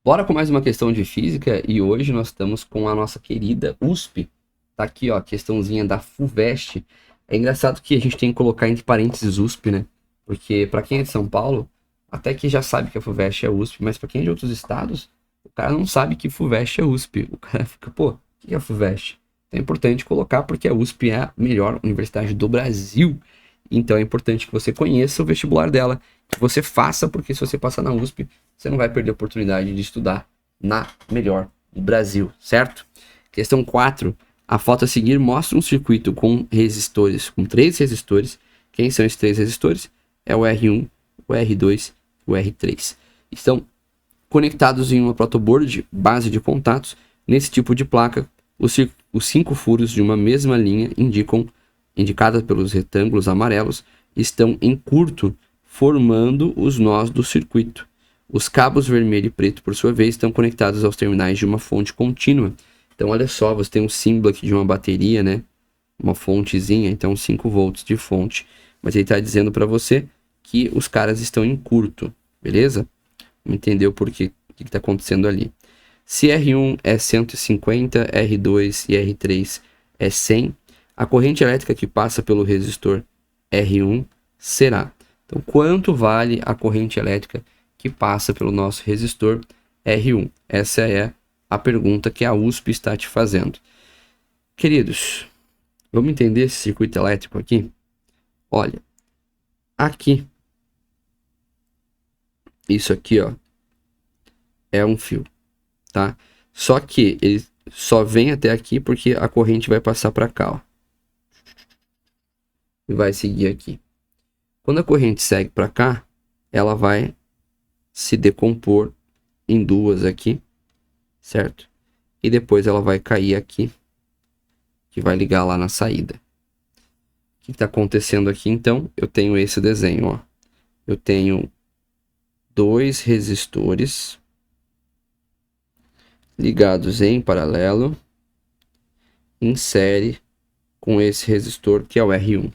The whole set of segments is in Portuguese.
Bora com mais uma questão de física e hoje nós estamos com a nossa querida USP. Tá aqui, ó, a questãozinha da FUVEST. É engraçado que a gente tem que colocar entre parênteses USP, né? Porque para quem é de São Paulo, até que já sabe que a FUVEST é USP, mas para quem é de outros estados, o cara não sabe que FUVEST é USP. O cara fica, pô, o que é a FUVEST? Então é importante colocar porque a USP é a melhor universidade do Brasil. Então é importante que você conheça o vestibular dela, que você faça, porque se você passar na USP, você não vai perder a oportunidade de estudar na melhor do Brasil, certo? Questão 4. A foto a seguir mostra um circuito com resistores, com 3 resistores. Quem são esses 3 resistores? É o R1, o R2 e o R3. Estão conectados em uma protoboard, base de contatos. Nesse tipo de placa, os 5 furos de uma mesma linha indicadas pelos retângulos amarelos, estão em curto, formando os nós do circuito. Os cabos vermelho e preto, por sua vez, estão conectados aos terminais de uma fonte contínua. Então, olha só, você tem um símbolo aqui de uma bateria, né? Uma fontezinha, então 5 volts de fonte. Mas ele está dizendo para você que os caras estão em curto, beleza? Entendeu por quê? O que está acontecendo ali. Se R1 é 150, R2 e R3 é 100, a corrente elétrica que passa pelo resistor R1 será. Então, quanto vale a corrente elétrica que passa pelo nosso resistor R1? Essa é a pergunta que a USP está te fazendo. Queridos, vamos entender esse circuito elétrico aqui? Olha, aqui, isso aqui, ó, é um fio, tá? Só que ele só vem até aqui porque a corrente vai passar para cá, ó. E vai seguir aqui. Quando a corrente segue para cá, ela vai se decompor em duas aqui, certo? E depois ela vai cair aqui, que vai ligar lá na saída. O que está acontecendo aqui, então? Eu tenho esse desenho, ó. Eu tenho 2 resistores ligados em paralelo, em série, com esse resistor, que é o R1.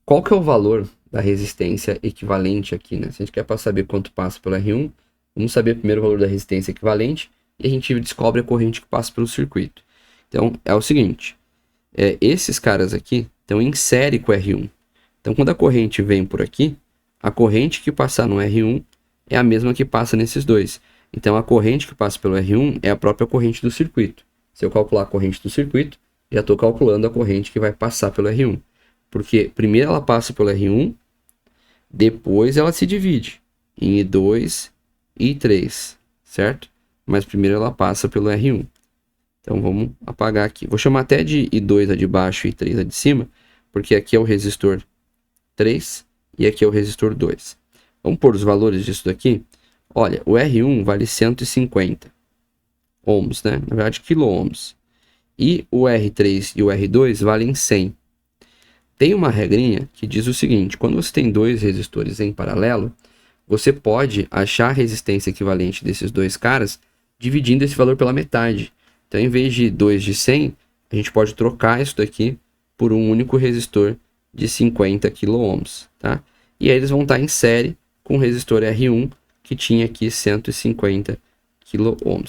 Qual que é o valor da resistência equivalente aqui, né? Se a gente quer saber quanto passa pelo R1, vamos saber primeiro o valor da resistência equivalente e a gente descobre a corrente que passa pelo circuito. Então, é o seguinte, esses caras aqui estão em série com o R1. Então, quando a corrente vem por aqui, a corrente que passar no R1 é a mesma que passa nesses dois. Então, a corrente que passa pelo R1 é a própria corrente do circuito. Se eu calcular a corrente do circuito, já estou calculando a corrente que vai passar pelo R1. Porque primeiro ela passa pelo R1, depois ela se divide em I2 e I3, certo? Mas primeiro ela passa pelo R1. Então vamos apagar aqui. Vou chamar até de I2 a de baixo e I3 a de cima, porque aqui é o resistor 3 e aqui é o resistor 2. Vamos pôr os valores disso daqui. Olha, o R1 vale 150 ohms, né? Na verdade, quilo-ohms. E o R3 e o R2 valem 100. Tem uma regrinha que diz o seguinte: quando você tem 2 resistores em paralelo, você pode achar a resistência equivalente desses 2 caras dividindo esse valor pela metade. Então, em vez de 2 de 100, a gente pode trocar isso daqui por um único resistor de 50 kΩ, tá? E aí eles vão estar em série com o resistor R1, que tinha aqui 150 kΩ.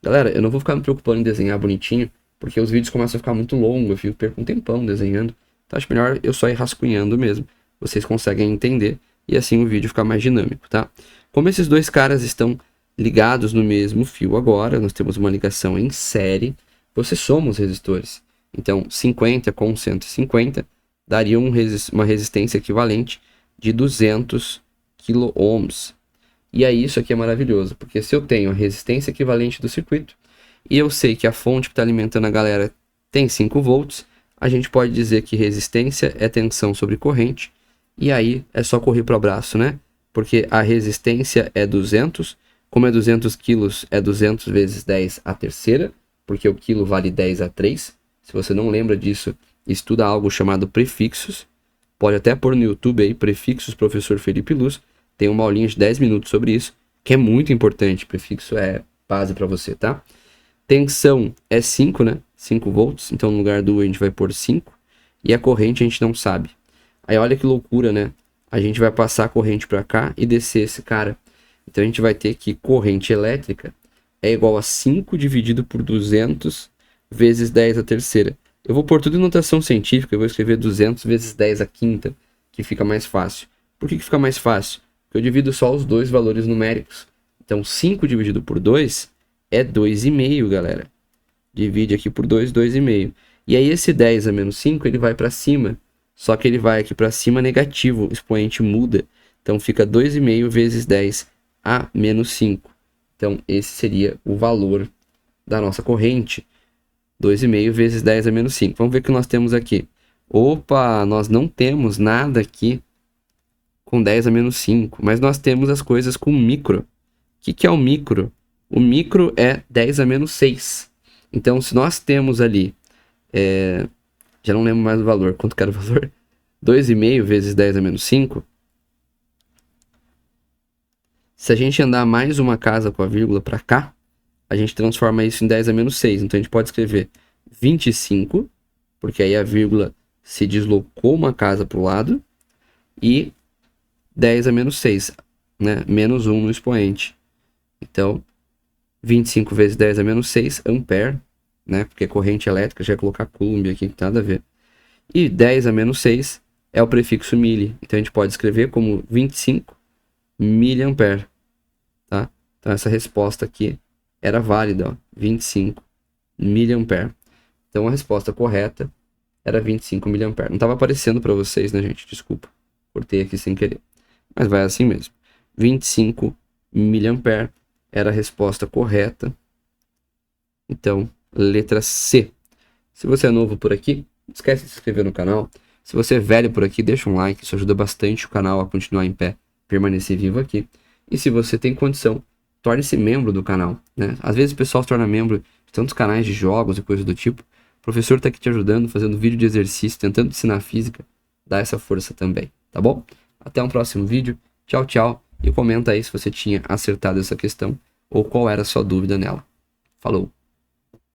Galera, eu não vou ficar me preocupando em desenhar bonitinho, porque os vídeos começam a ficar muito longos, eu perco um tempão desenhando. Então, acho melhor eu só ir rascunhando mesmo. Vocês conseguem entender e assim o vídeo fica mais dinâmico, tá? Como esses 2 caras estão ligados no mesmo fio agora, nós temos uma ligação em série, você soma os resistores. Então, 50 com 150 daria uma resistência equivalente de 200 kΩ. E aí isso aqui é maravilhoso, porque se eu tenho a resistência equivalente do circuito e eu sei que a fonte que está alimentando a galera tem 5 volts, a gente pode dizer que resistência é tensão sobre corrente, e aí é só correr para o abraço, né? Porque a resistência é 200, como é 200 quilos, é 200 vezes 10 a terceira, porque o quilo vale 10 a 3. Se você não lembra disso, estuda algo chamado prefixos. Pode até pôr no YouTube aí, prefixos, professor Felipe Luz. Tem uma aulinha de 10 minutos sobre isso, que é muito importante. Prefixo é base para você, tá? Tensão é 5, né? 5 volts, então no lugar do a gente vai pôr 5. E a corrente a gente não sabe. Aí olha que loucura, né? A gente vai passar a corrente para cá e descer esse cara. Então a gente vai ter que corrente elétrica é igual a 5 dividido por 200 vezes 10 a terceira. Eu vou pôr tudo em notação científica, eu vou escrever 200 vezes 10 a quinta, que fica mais fácil. Por que fica mais fácil? Porque eu divido só os dois valores numéricos. Então 5 dividido por 2 é 2,5, galera. Divide aqui por 2, 2,5. E aí esse 10 a menos 5, ele vai para cima. Só que ele vai aqui para cima negativo, o expoente muda. Então fica 2,5 vezes 10 a menos 5. Então esse seria o valor da nossa corrente. 2,5 vezes 10 a menos 5. Vamos ver o que nós temos aqui. Opa, nós não temos nada aqui com 10 a menos 5. Mas nós temos as coisas com micro. O que é o micro? O micro é 10 a menos 6. Então se nós temos ali... já não lembro mais o valor. Quanto que era o valor? 2,5 vezes 10 a menos 5. Se a gente andar mais uma casa com a vírgula para cá, a gente transforma isso em 10 a menos 6. Então a gente pode escrever 25, porque aí a vírgula se deslocou uma casa para o lado, e 10 a menos 6, né? Menos 1 no expoente. Então, 25 vezes 10 a menos 6, ampere, né? Porque corrente elétrica, já ia colocar coulomb aqui, que tem nada a ver. E 10 a menos 6 é o prefixo milli. Então a gente pode escrever como 25 miliampere, tá? Então essa resposta aqui era válida, ó, 25 miliampere. Então a resposta correta era 25 miliampere. Não estava aparecendo para vocês, né, gente? Desculpa, cortei aqui sem querer. Mas vai assim mesmo. 25 miliampere era a resposta correta. Então, letra C. Se você é novo por aqui, não esquece de se inscrever no canal. Se você é velho por aqui, deixa um like, isso ajuda bastante o canal a continuar em pé, permanecer vivo aqui. E se você tem condição, torne-se membro do canal, né? Às vezes o pessoal se torna membro de tantos canais de jogos e coisas do tipo. O professor está aqui te ajudando, fazendo vídeo de exercício, tentando ensinar física. Dá essa força também, tá bom? Até um próximo vídeo. Tchau, tchau. E comenta aí se você tinha acertado essa questão ou qual era a sua dúvida nela. Falou!